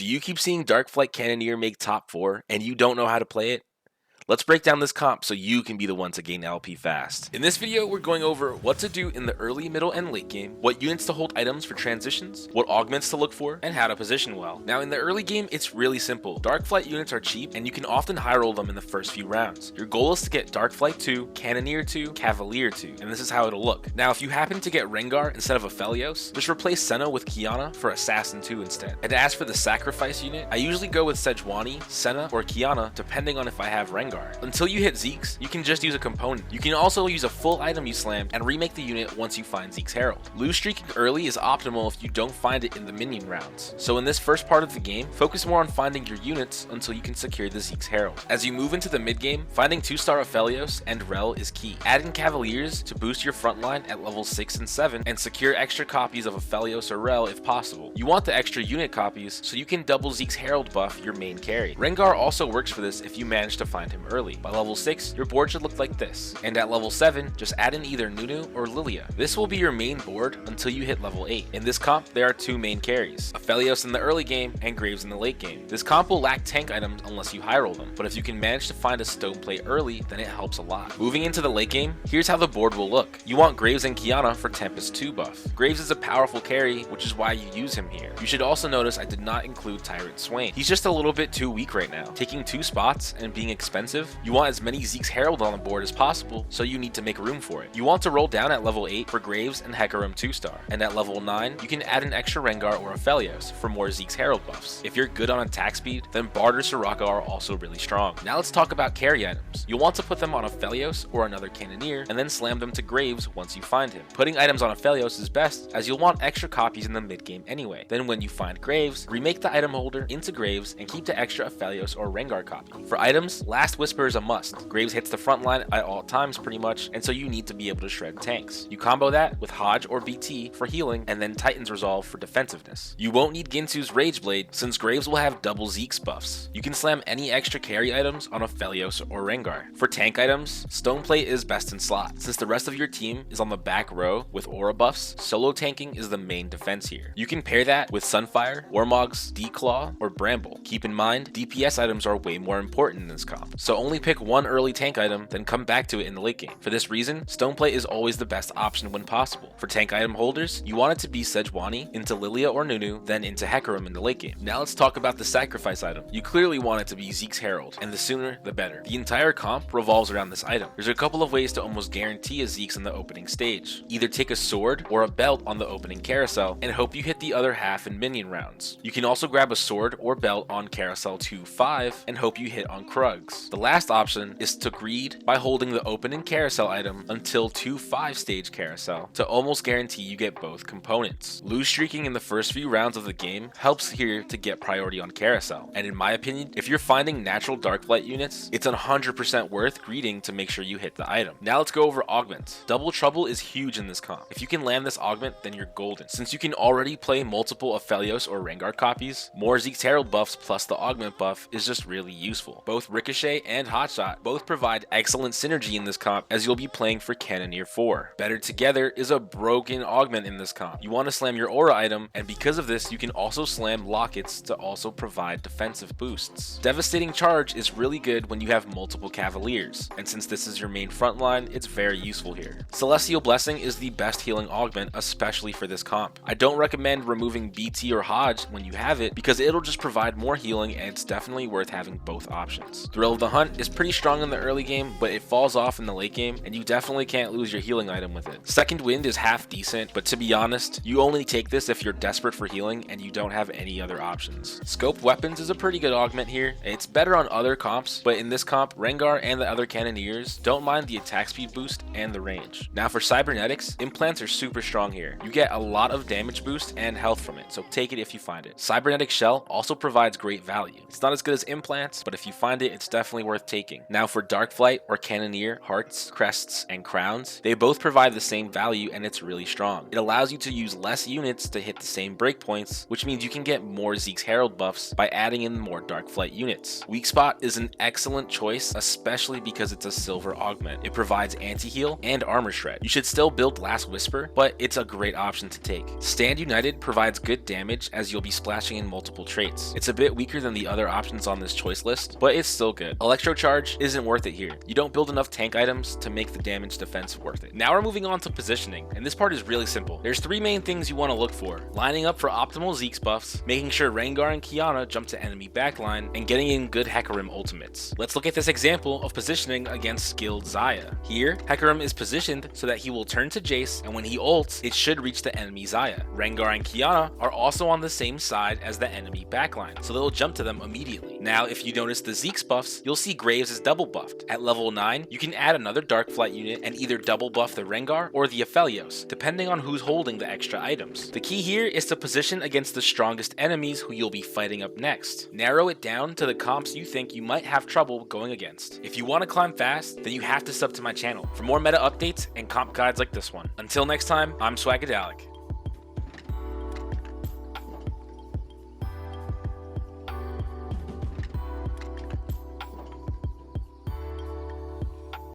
Do you keep seeing Darkflight Cannoneer make top 4 and you don't know how to play it? Let's break down this comp so you can be the one to gain LP fast. In this video, we're going over what to do in the early, middle, and late game, what units to hold items for transitions, what augments to look for, and how to position well. Now in the early game, it's really simple. Darkflight units are cheap and you can often high roll them in the first few rounds. Your goal is to get Darkflight 2, Cannoneer 2, Cavalier 2, and this is how it'll look. Now if you happen to get Rengar instead of Aphelios, just replace Senna with Kiana for Assassin 2 instead. And as for the sacrifice unit, I usually go with Sejuani, Senna, or Kiana depending on if I have Rengar. Until you hit Zeke's, you can just use a component. You can also use a full item you slammed and remake the unit once you find Zeke's Herald. Loose streaking early is optimal if you don't find it in the minion rounds. So in this first part of the game, focus more on finding your units until you can secure the Zeke's Herald. As you move into the mid game, finding 2-star Aphelios and Rel is key. Add in Cavaliers to boost your front line at level 6 and 7 and secure extra copies of Aphelios or Rel if possible. You want the extra unit copies so you can double Zeke's Herald buff your main carry. Rengar also works for this if you manage to find him early. By level 6, your board should look like this, and at level 7, just add in either Nunu or Lilia. This will be your main board until you hit level 8. In this comp, there are two main carries, Aphelios in the early game and Graves in the late game. This comp will lack tank items unless you high roll them, but if you can manage to find a stone play early, then it helps a lot. Moving into the late game, here's how the board will look. You want Graves and Kiana for Tempest 2 buff. Graves is a powerful carry, which is why you use him here. You should also notice I did not include Tyrant Swain. He's just a little bit too weak right now. Taking 2 spots and being expensive, you want as many Zeke's Herald on the board as possible, so you need to make room for it. You want to roll down at level 8 for Graves and Hecarim 2-star, and at level 9, you can add an extra Rengar or Aphelios for more Zeke's Herald buffs. If you're good on attack speed, then Bard or Soraka are also really strong. Now let's talk about carry items. You'll want to put them on Aphelios or another Cannoneer, and then slam them to Graves once you find him. Putting items on Aphelios is best, as you'll want extra copies in the mid game anyway. Then when you find Graves, remake the item holder into Graves and keep the extra Aphelios or Rengar copy. For items, Last Whisper is a must. Graves hits the front line at all times pretty much, and so you need to be able to shred tanks. You combo that with Hodge or BT for healing, and then Titan's Resolve for defensiveness. You won't need Ginsu's Rage Blade since Graves will have double Zeke's buffs. You can slam any extra carry items on Aphelios or Rengar. For tank items, Stone Plate is best in slot. Since the rest of your team is on the back row with aura buffs, solo tanking is the main defense here. You can pair that with Sunfire, Warmog's D-Claw, or Bramble. Keep in mind, DPS items are way more important in this comp, so only pick one early tank item, then come back to it in the late game. For this reason, Stoneplate is always the best option when possible. For tank item holders, you want it to be Sejuani into Lilia or Nunu, then into Hecarim in the late game. Now let's talk about the sacrifice item. You clearly want it to be Zeke's Herald, and the sooner the better. The entire comp revolves around this item. There's a couple of ways to almost guarantee a Zeke's in the opening stage. Either take a sword or a belt on the opening carousel and hope you hit the other half in minion rounds. You can also grab a sword or belt on carousel 2-5 and hope you hit on Krugs. The last option is to greed by holding the opening carousel item until 2-5 stage carousel to almost guarantee you get both components. Loose streaking in the first few rounds of the game helps here to get priority on carousel, and in my opinion, if you're finding natural Darkflight units, it's 100% worth greeding to make sure you hit the item. Now let's go over augments. Double Trouble is huge in this comp. If you can land this augment, then you're golden. Since you can already play multiple Aphelios or Rengar copies, more Zeke's Herald buffs plus the augment buff is just really useful. Both Ricochet and Hotshot both provide excellent synergy in this comp, as you'll be playing for Cannoneer 4. Better Together is a broken augment in this comp. You want to slam your aura item, and because of this, you can also slam lockets to also provide defensive boosts. Devastating Charge is really good when you have multiple Cavaliers, and since this is your main front line, it's very useful here. Celestial Blessing is the best healing augment, especially for this comp. I don't recommend removing BT or Hodge when you have it, because it'll just provide more healing, and it's definitely worth having both options. Thrill of the Hunt is pretty strong in the early game, but it falls off in the late game, and you definitely can't lose your healing item with it. Second Wind is half decent, but to be honest, you only take this if you're desperate for healing and you don't have any other options. Scoped Weapons is a pretty good augment here. It's better on other comps, but in this comp, Rengar and the other Cannoneers don't mind the attack speed boost and the range. Now for Cybernetics, implants are super strong here. You get a lot of damage boost and health from it, so take it if you find it. Cybernetic Shell also provides great value. It's not as good as implants, but if you find it, it's definitely worth taking. Now for Darkflight or Cannoneer, Hearts, Crests, and Crowns, they both provide the same value and it's really strong. It allows you to use less units to hit the same breakpoints, which means you can get more Zeke's Herald buffs by adding in more Darkflight units. Weak Spot is an excellent choice, especially because it's a silver augment. It provides anti-heal and armor shred. You should still build Last Whisper, but it's a great option to take. Stand United provides good damage as you'll be splashing in multiple traits. It's a bit weaker than the other options on this choice list, but it's still good. Electro Charge isn't worth it here. You don't build enough tank items to make the damage defense worth it. Now we're moving on to positioning, and this part is really simple. There's three main things you want to look for: lining up for optimal Zeke's buffs, making sure Rengar and Kiana jump to enemy backline, and getting in good Hecarim ultimates. Let's look at this example of positioning against skilled Xayah. Here, Hecarim is positioned so that he will turn to Jace, and when he ults, it should reach the enemy Xayah. Rengar and Kiana are also on the same side as the enemy backline, so they'll jump to them immediately. Now, if you notice the Zeke's buffs, you'll see Graves is double buffed. At level 9, you can add another Darkflight unit and either double buff the Rengar or the Aphelios, depending on who's holding the extra items. The key here is to position against the strongest enemies who you'll be fighting up next. Narrow it down to the comps you think you might have trouble going against. If you want to climb fast, then you have to sub to my channel for more meta updates and comp guides like this one. Until next time, I'm Swagadelic.